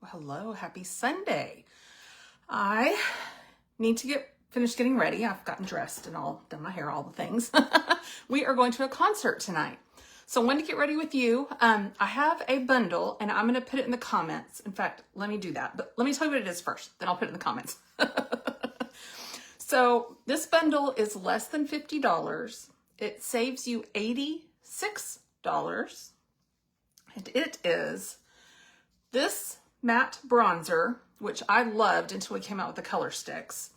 Well, hello, happy Sunday. I need to finish getting ready. I've gotten dressed and all, done my hair, all the things. We are going to a concert tonight. So I wanted to get ready with you. I have a bundle and I'm going to put it in the comments. In fact, let me do that. But let me tell you what it is first, then I'll put it in the comments. So this bundle is less than $50. It saves you $86. And it is this matte bronzer, which I loved until we came out with the color sticks.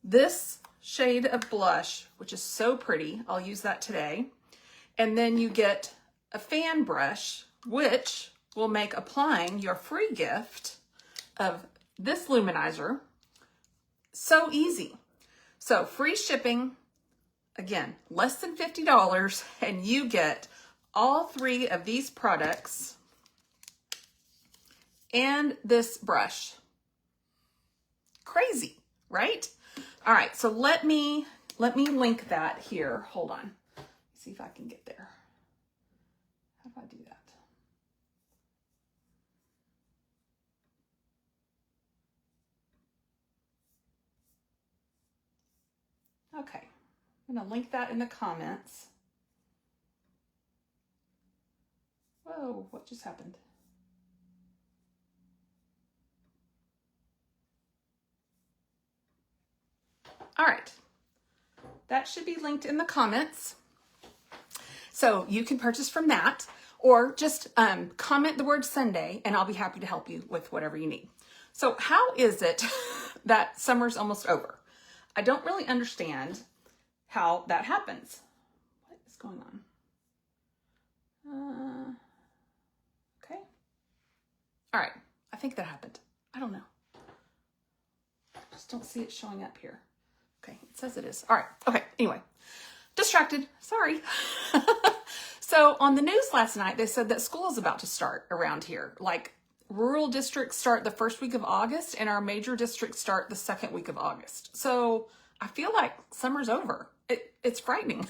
This shade of blush, which is so pretty. I'll use that today. And then you get a fan brush, which will make applying your free gift of this luminizer so easy. So free shipping, again, less than $50, and you get all three of these products and this brush. Crazy, right? All right, so let me link that here. Hold on. See if I can get there. How do I do that? Okay, I'm gonna link that in the comments. Whoa, what just happened? All right, that should be linked in the comments. So you can purchase from that, or just comment the word Sunday and I'll be happy to help you with whatever you need. So how is it that summer's almost over? I don't really understand how that happens. What is going on? Okay. All right, I think that happened. I don't know. Just don't see it showing up here. Okay, it says it is. All right, okay, anyway. Distracted, sorry. So on the news last night, they said that school is about to start around here. Like rural districts start the first week of August and our major districts start the second week of August. So I feel like summer's over. It's frightening.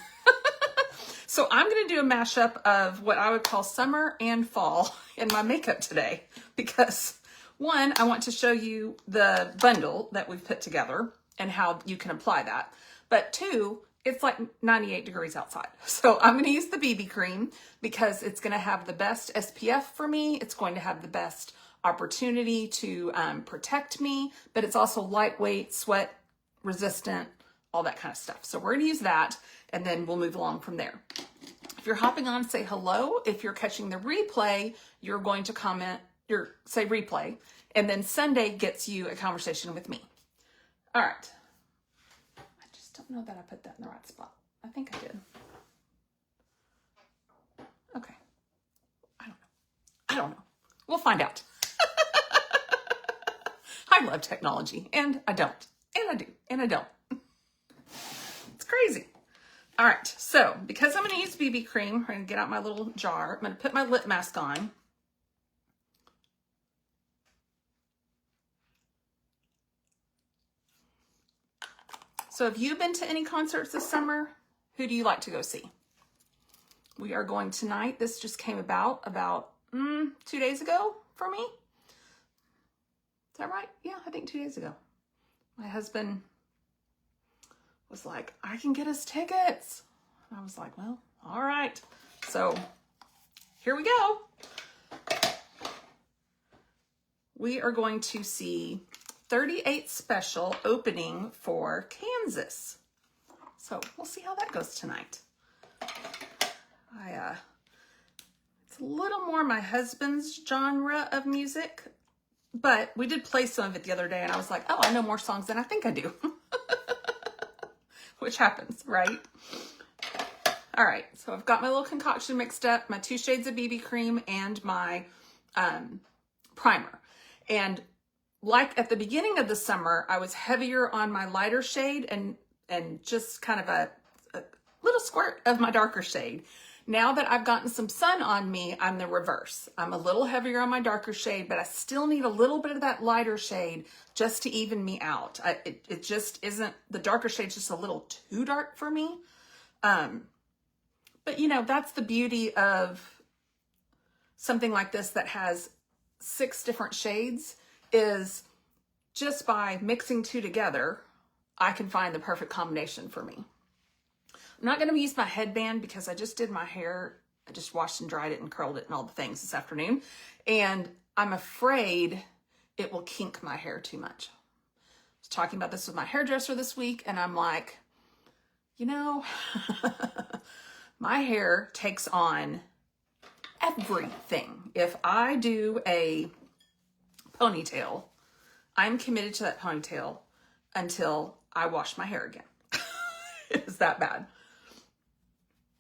So I'm gonna do a mashup of what I would call summer and fall in my makeup today because one, I want to show you the bundle that we've put together and how you can apply that. But two, it's like 98 degrees outside. So I'm gonna use the BB cream because it's gonna have the best SPF for me. It's going to have the best opportunity to protect me, but it's also lightweight, sweat resistant, all that kind of stuff. So we're gonna use that and then we'll move along from there. If you're hopping on, say hello. If you're catching the replay, you're going to comment, say replay, and then Sunday gets you a conversation with me. All right. I just don't know that I put that in the right spot. I think I did. Okay. I don't know. We'll find out. I love technology, and I don't. And I do, and I don't. It's crazy. All right, so because I'm going to use BB cream, I'm going to get out my little jar. I'm going to put my lip mask on. So have you been to any concerts this summer? Who do you like to go see? We are going tonight. This just came about 2 days ago for me. Is that right? Yeah, I think 2 days ago. My husband was like, I can get us tickets. And I was like, well, all right. So here we go. We are going to see 38 Special opening for Kansas. So we'll see how that goes tonight. It's a little more my husband's genre of music, but we did play some of it the other day and I was like, oh, I know more songs than I think I do. Which happens, right? All right, so I've got my little concoction mixed up, my 2 shades of BB cream and my primer. And like at the beginning of the summer, I was heavier on my lighter shade and just kind of a little squirt of my darker shade. Now that I've gotten some sun on me, I'm the reverse. I'm a little heavier on my darker shade, but I still need a little bit of that lighter shade just to even me out. It just isn't, the darker shade's just a little too dark for me. But you know, that's the beauty of something like this that has 6 different shades is just by mixing 2 together, I can find the perfect combination for me. I'm not going to use my headband because I just did my hair. I just washed and dried it and curled it and all the things this afternoon. And I'm afraid it will kink my hair too much. I was talking about this with my hairdresser this week, and I'm like, you know, my hair takes on everything. If I do a ponytail, I'm committed to that ponytail until I wash my hair again. It's that bad.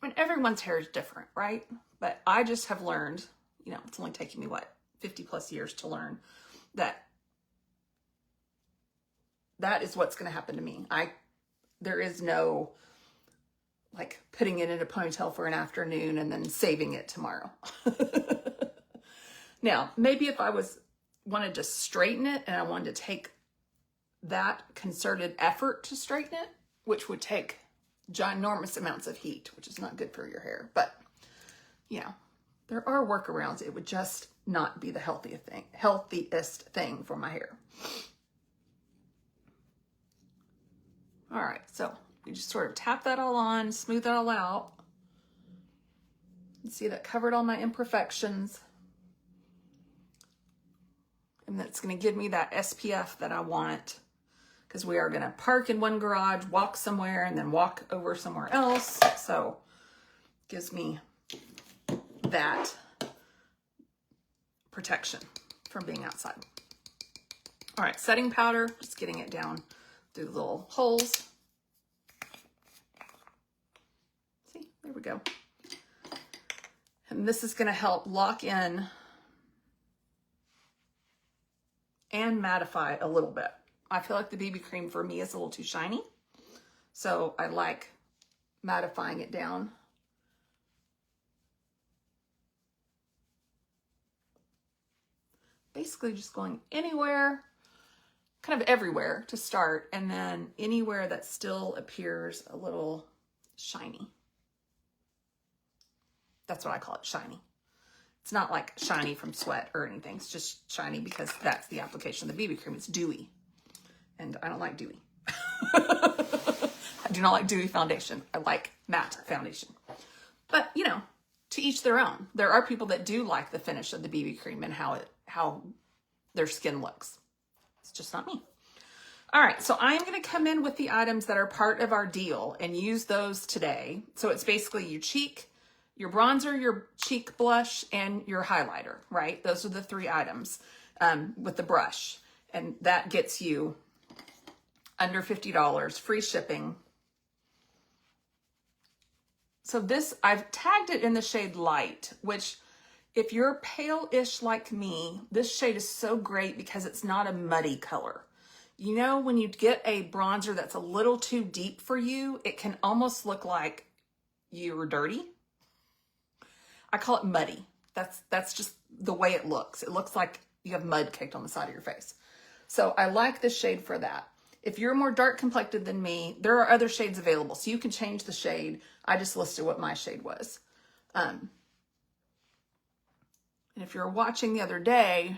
I mean, everyone's hair is different, right? But I just have learned, you know, it's only taken me, 50 plus years to learn that that is what's going to happen to me. There is no, like, putting it in a ponytail for an afternoon and then saving it tomorrow. Now, maybe if I wanted to straighten it and I wanted to take that concerted effort to straighten it, which would take ginormous amounts of heat, which is not good for your hair. But, you know, there are workarounds. It would just not be the healthiest thing for my hair. All right, so we just sort of tap that all on, smooth that all out. You see that covered all my imperfections. And that's going to give me that SPF that I want, because we are going to park in one garage, walk somewhere, and then walk over somewhere else. So it gives me that protection from being outside. All right, setting powder, just getting it down through the little holes. See, there we go. And this is going to help lock in and mattify a little bit. I feel like the BB cream for me is a little too shiny, so I like mattifying it down. Basically just going anywhere, kind of everywhere to start, and then anywhere that still appears a little shiny. That's what I call it, shiny. It's not like shiny from sweat or anything. It's just shiny because that's the application of the BB cream. It's dewy. And I don't like dewy. I do not like dewy foundation. I like matte foundation. But, you know, to each their own. There are people that do like the finish of the BB cream and how their skin looks. It's just not me. All right, so I'm going to come in with the items that are part of our deal and use those today. So it's basically your cheek, your bronzer, your cheek blush, and your highlighter, right? Those are the 3 items with the brush. And that gets you under $50, free shipping. So this, I've tagged it in the shade Light, which if you're pale-ish like me, this shade is so great because it's not a muddy color. You know, when you get a bronzer that's a little too deep for you, it can almost look like you're dirty. I call it muddy. That's just the way it looks. It looks like you have mud caked on the side of your face. So I like this shade for that. If you're more dark complected than me, there are other shades available, so you can change the shade. I just listed what my shade was. And if you're watching the other day,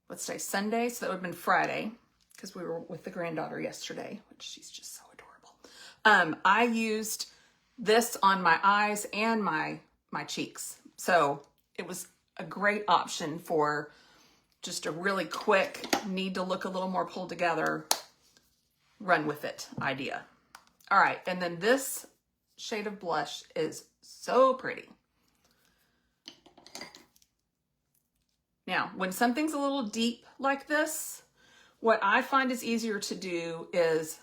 let's say Sunday, so that would have been Friday, because we were with the granddaughter yesterday, which she's just so adorable. I used this on my eyes and my cheeks. So it was a great option for just a really quick, need to look a little more pulled together, run with it idea. All right, and then this shade of blush is so pretty. Now, when something's a little deep like this, what I find is easier to do is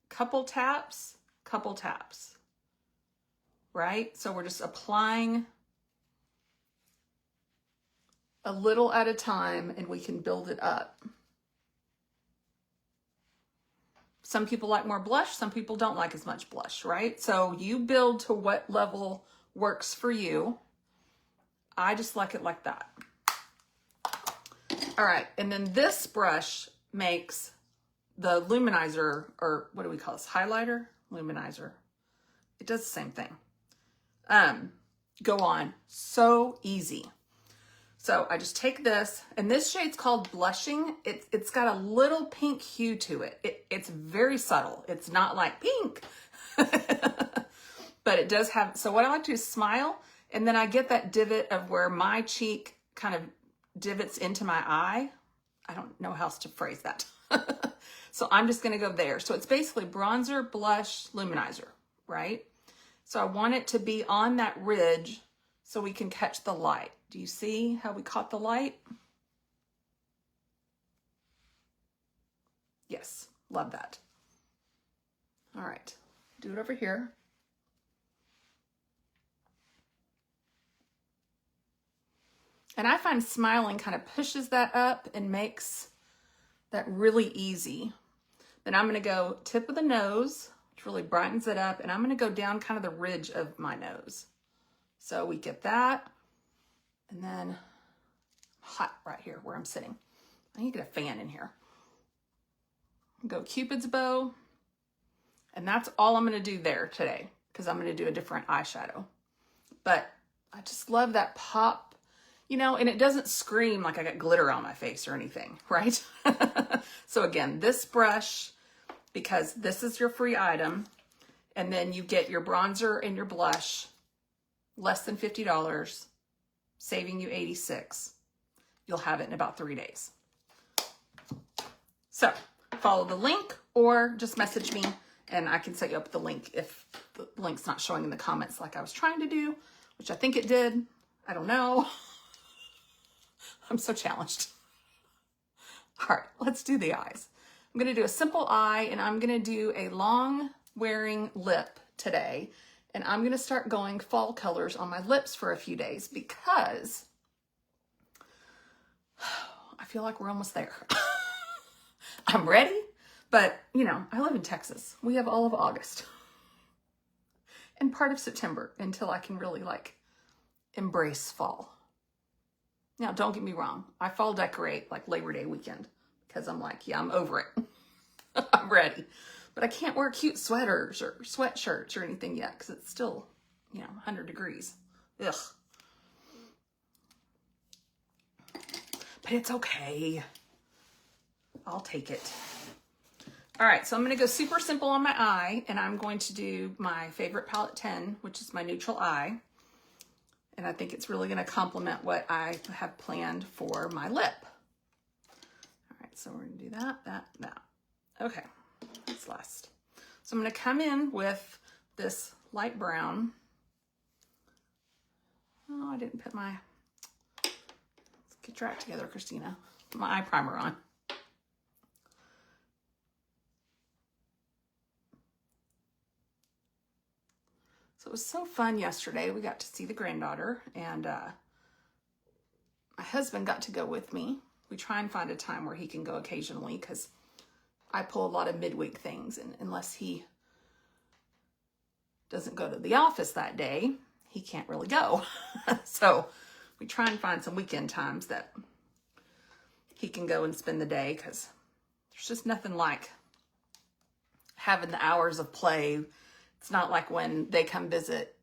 couple taps, right? So we're just applying a little at a time and we can build it up. Some people like more blush, some people don't like as much blush, right? So you build to what level works for you. I just like it like that. All right, and then this brush makes the luminizer, or what do we call this? Highlighter? Luminizer. It does the same thing. Go on so easy. So I just take this, and this shade's called Blushing. It's got a little pink hue to it. It's very subtle. It's not like pink, but it does have, so what I like to do is smile, and then I get that divot of where my cheek kind of divots into my eye. I don't know how else to phrase that. So I'm just gonna go there. So it's basically bronzer, blush, luminizer, right? So I want it to be on that ridge so we can catch the light. Do you see how we caught the light? Yes, love that. All right, do it over here. And I find smiling kind of pushes that up and makes that really easy. Then I'm gonna go tip of the nose, which really brightens it up, and I'm gonna go down kind of the ridge of my nose. So we get that, and then hot right here where I'm sitting. I need to get a fan in here. Go Cupid's bow, and that's all I'm gonna do there today, because I'm gonna do a different eyeshadow. But I just love that pop, you know, and it doesn't scream like I got glitter on my face or anything, right? So again, this brush, because this is your free item, and then you get your bronzer and your blush, less than $50, saving you $86. You'll have it in about 3 days. So follow the link or just message me and I can set you up with the link if the link's not showing in the comments like I was trying to do, which I think it did. I don't know. I'm so challenged. All right, let's do the eyes. I'm gonna do a simple eye, and I'm gonna do a long wearing lip today. And I'm gonna start going fall colors on my lips for a few days because I feel like we're almost there. I'm ready, but you know, I live in Texas. We have all of August and part of September until I can really like embrace fall. Now, don't get me wrong. I fall decorate like Labor Day weekend because I'm like, yeah, I'm over it. I'm ready. But I can't wear cute sweaters or sweatshirts or anything yet because it's still, you know, 100 degrees. Ugh. But it's okay. I'll take it. All right, so I'm going to go super simple on my eye, and I'm going to do my favorite palette 10, which is my neutral eye. And I think it's really going to complement what I have planned for my lip. All right, so we're going to do that. Okay, that's last. So I'm going to come in with this light brown. Oh, I didn't put my, let's get your act together, Christina. Put my eye primer on. So it was so fun yesterday. We got to see the granddaughter, and my husband got to go with me. We try and find a time where he can go occasionally because I pull a lot of midweek things, and unless he doesn't go to the office that day, he can't really go. So we try and find some weekend times that he can go and spend the day because there's just nothing like having the hours of play. It's not like when they come visit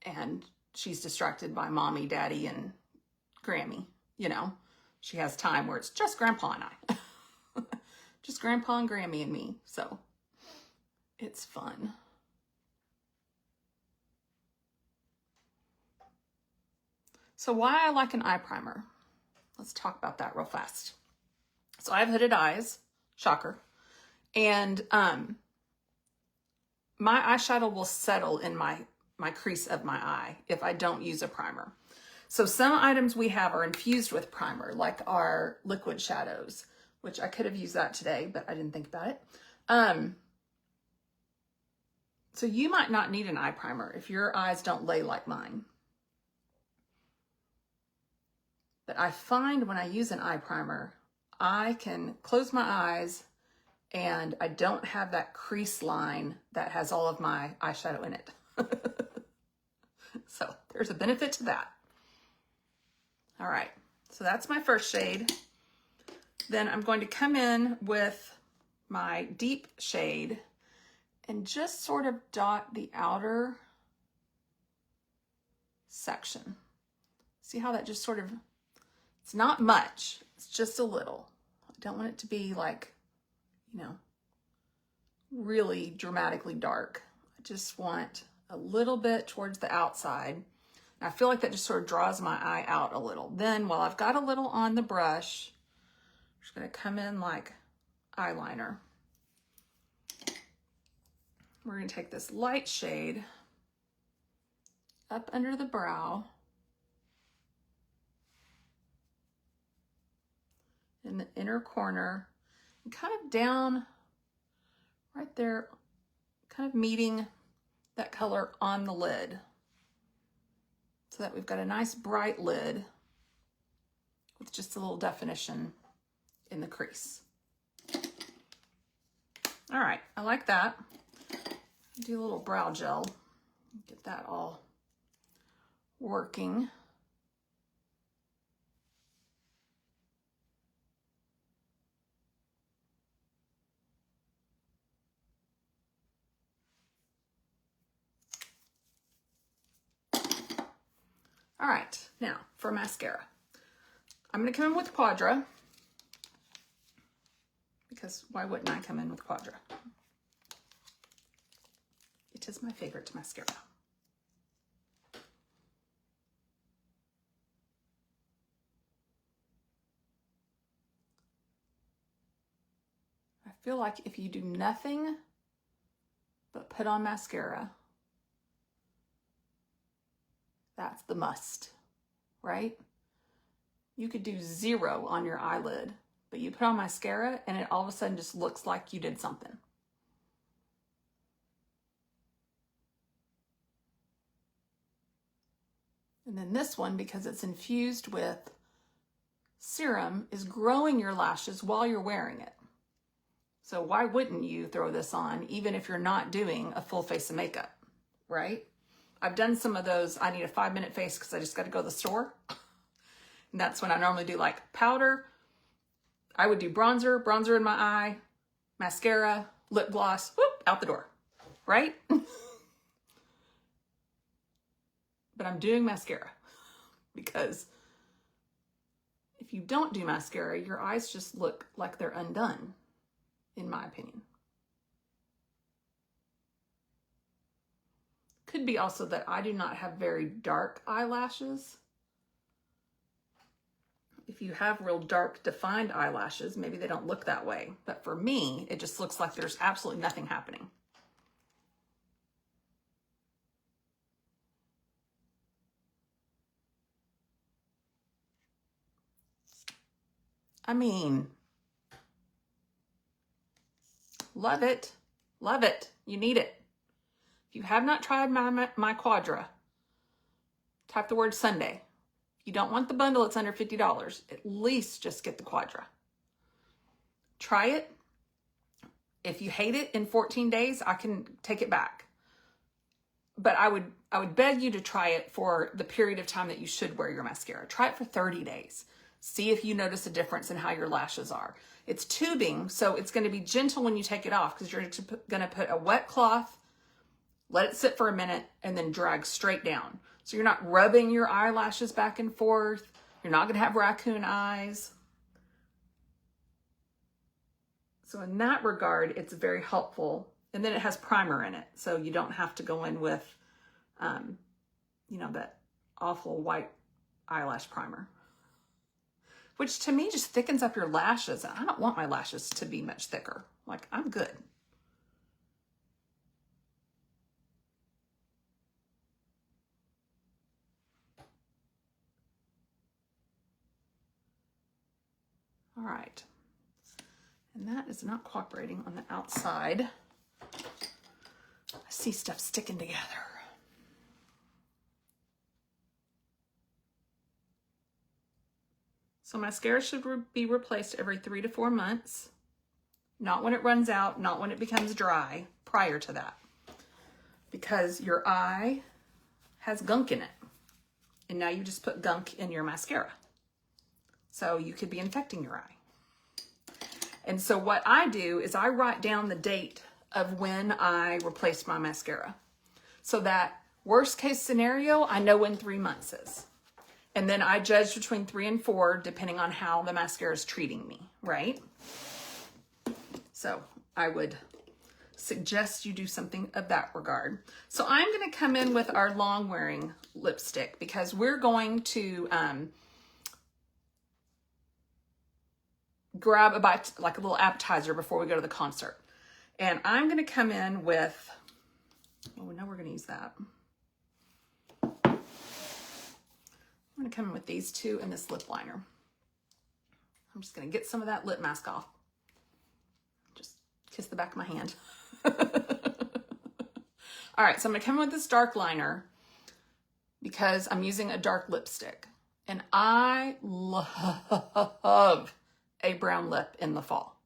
and she's distracted by mommy, daddy, and Grammy, you know. She has time where it's just Grandpa and I. Just Grandpa and Grammy and me. So it's fun. So why I like an eye primer. Let's talk about that real fast. So I have hooded eyes, shocker. And my eyeshadow will settle in my crease of my eye if I don't use a primer. So some items we have are infused with primer, like our liquid shadows, which I could have used that today, but I didn't think about it. So you might not need an eye primer if your eyes don't lay like mine. But I find when I use an eye primer, I can close my eyes and I don't have that crease line that has all of my eyeshadow in it. So there's a benefit to that. All right, so that's my first shade. Then I'm going to come in with my deep shade and just sort of dot the outer section. See how that just sort of It's not much. It's just a little. I don't want it to be like, you know, really dramatically dark. I just want a little bit towards the outside. And I feel like that just sort of draws my eye out a little. Then while I've got a little on the brush, I'm just going to come in like eyeliner. We're going to take this light shade up under the brow in the inner corner and kind of down right there, kind of meeting that color on the lid so that we've got a nice bright lid with just a little definition in the crease. All right, I like that. Do a little brow gel, get that all working. All right, now for mascara. I'm gonna come in with Quadra, because why wouldn't I come in with Quadra? It is my favorite mascara. I feel like if you do nothing but put on mascara, that's the must, right? You could do 0 on your eyelid, but you put on mascara and it all of a sudden just looks like you did something. And then this one, because it's infused with serum, is growing your lashes while you're wearing it. So why wouldn't you throw this on even if you're not doing a full face of makeup, right? I've done some of those, I need a 5-minute face because I just got to go to the store. And that's when I normally do like powder. I would do bronzer in my eye, mascara, lip gloss, whoop, out the door, right? But I'm doing mascara because if you don't do mascara, your eyes just look like they're undone, in my opinion. Could be also that I do not have very dark eyelashes. If you have real dark defined eyelashes, maybe they don't look that way. But for me, it just looks like there's absolutely nothing happening. I mean, love it. Love it. You need it. If you have not tried my Quadra, type the word Sunday. You don't want the bundle, it's under $50. At least just get the Quadra. Try it. If you hate it in 14 days, I can take it back. But I would beg you to try it for the period of time that you should wear your mascara. Try it for 30 days. See if you notice a difference in how your lashes are. It's tubing, so it's going to be gentle when you take it off because you're going to put a wet cloth, let it sit for a minute, and then drag straight down. So you're not rubbing your eyelashes back and forth. You're not going to have raccoon eyes. So in that regard, it's very helpful. And then it has primer in it, so you don't have to go in with, you know, that awful white eyelash primer. Which to me just thickens up your lashes. I don't want my lashes to be much thicker. Like, I'm good. All right. And that is not cooperating on the outside. I see stuff sticking together. So mascara should be replaced every 3 to 4 months. Not when it runs out, not when it becomes dry, prior to that. Because your eye has gunk in it. And now you just put gunk in your mascara. So you could be infecting your eye. And so what I do is I write down the date of when I replaced my mascara. So that worst case scenario, I know when 3 months is. And then I judge between 3 and 4, depending on how the mascara is treating me, right? So I would suggest you do something of that regard. So I'm going to come in with our long wearing lipstick because we're going to grab a bite, like a little appetizer before we go to the concert. And I'm going to come in with, oh, now we're going to use that. I'm going to come in with these two and this lip liner. I'm just going to get some of that lip mask off. Just kiss the back of my hand. All right, so I'm going to come in with this dark liner because I'm using a dark lipstick. And I love a brown lip in the fall.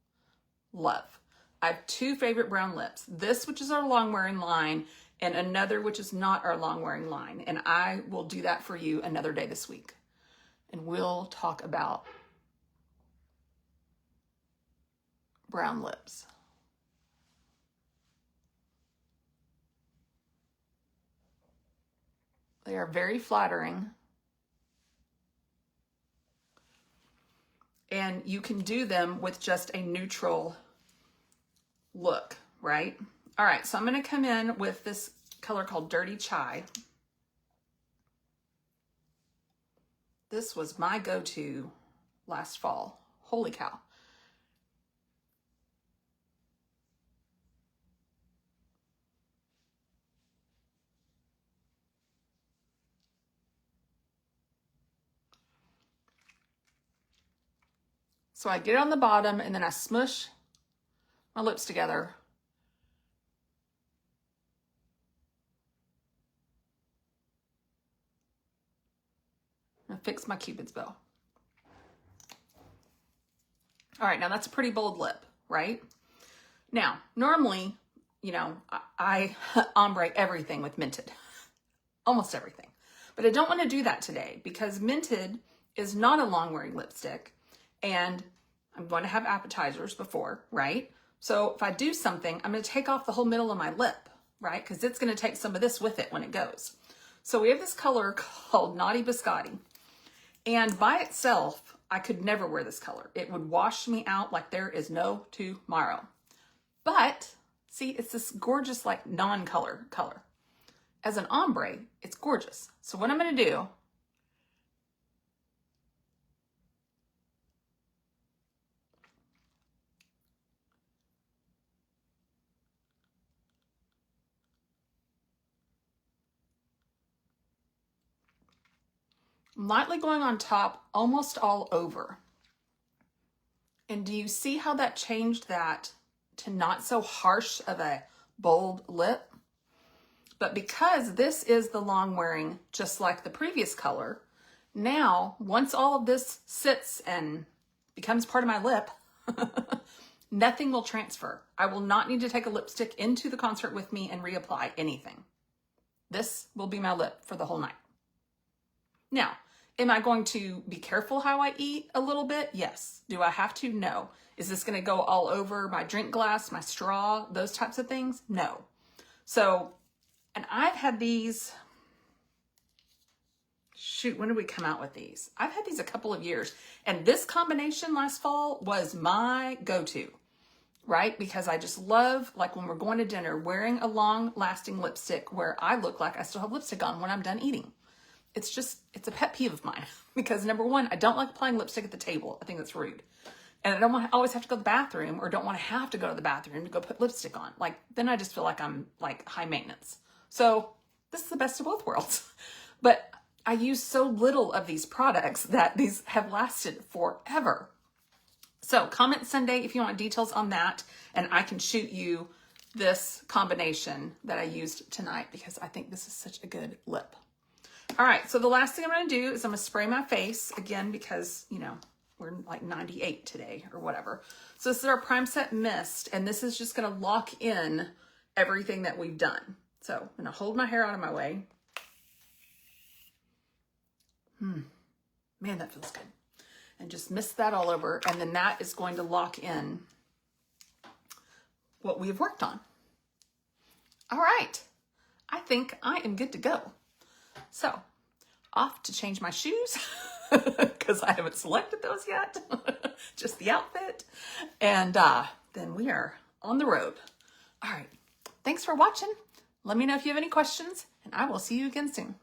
Love. I have 2 favorite brown lips. This, which is our long wearing line, and another, which is not our long wearing line. And I will do that for you another day this week. And we'll talk about brown lips. They are very flattering. And you can do them with just a neutral look, right? All right, so I'm going to come in with this color called Dirty Chai. This was my go-to last fall. Holy cow. So I get it on the bottom and then I smush my lips together. And fix my Cupid's bow. All right, now that's a pretty bold lip, right? Now, normally, you know, I ombre everything with Minted. Almost everything. But I don't want to do that today because Minted is not a long wearing lipstick. And I'm going to have appetizers before, right? So if I do something, I'm going to take off the whole middle of my lip, right? Because it's going to take some of this with it when it goes. So we have this color called Naughty Biscotti. And by itself, I could never wear this color. It would wash me out like there is no tomorrow. But see, it's this gorgeous like non-color color. As an ombre, it's gorgeous. So what I'm going to do, I'm lightly going on top, almost all over. And do you see how that changed that to not so harsh of a bold lip? But because this is the long wearing, just like the previous color, now once all of this sits and becomes part of my lip, nothing will transfer. I will not need to take a lipstick into the concert with me and reapply anything. This will be my lip for the whole night. Now, am I going to be careful how I eat a little bit? Yes. Do I have to? No. Is this going to go all over my drink glass, my straw, those types of things? No. So, and I've had these, shoot, when did we come out with these? I've had these a couple of years. And this combination last fall was my go-to, right? Because I just love, like when we're going to dinner, wearing a long-lasting lipstick where I look like I still have lipstick on when I'm done eating. It's a pet peeve of mine because number one, I don't like applying lipstick at the table. I think that's rude. And I don't want to always have to go to the bathroom or don't want to have to go to the bathroom to go put lipstick on. Like, then I just feel like I'm like high maintenance. So this is the best of both worlds. But I use so little of these products that these have lasted forever. So comment Sunday if you want details on that. And I can shoot you this combination that I used tonight because I think this is such a good lip. All right, so the last thing I'm going to do is I'm going to spray my face again because, you know, we're like 98 today or whatever. So this is our Prime Set Mist, and this is just going to lock in everything that we've done. So I'm going to hold my hair out of my way. Man, that feels good. And just mist that all over, and then that is going to lock in what we have worked on. All right, I think I am good to go. So off to change my shoes because I haven't selected those yet, just the outfit. And then we are on the road. All right. Thanks for watching. Let me know if you have any questions, and I will see you again soon.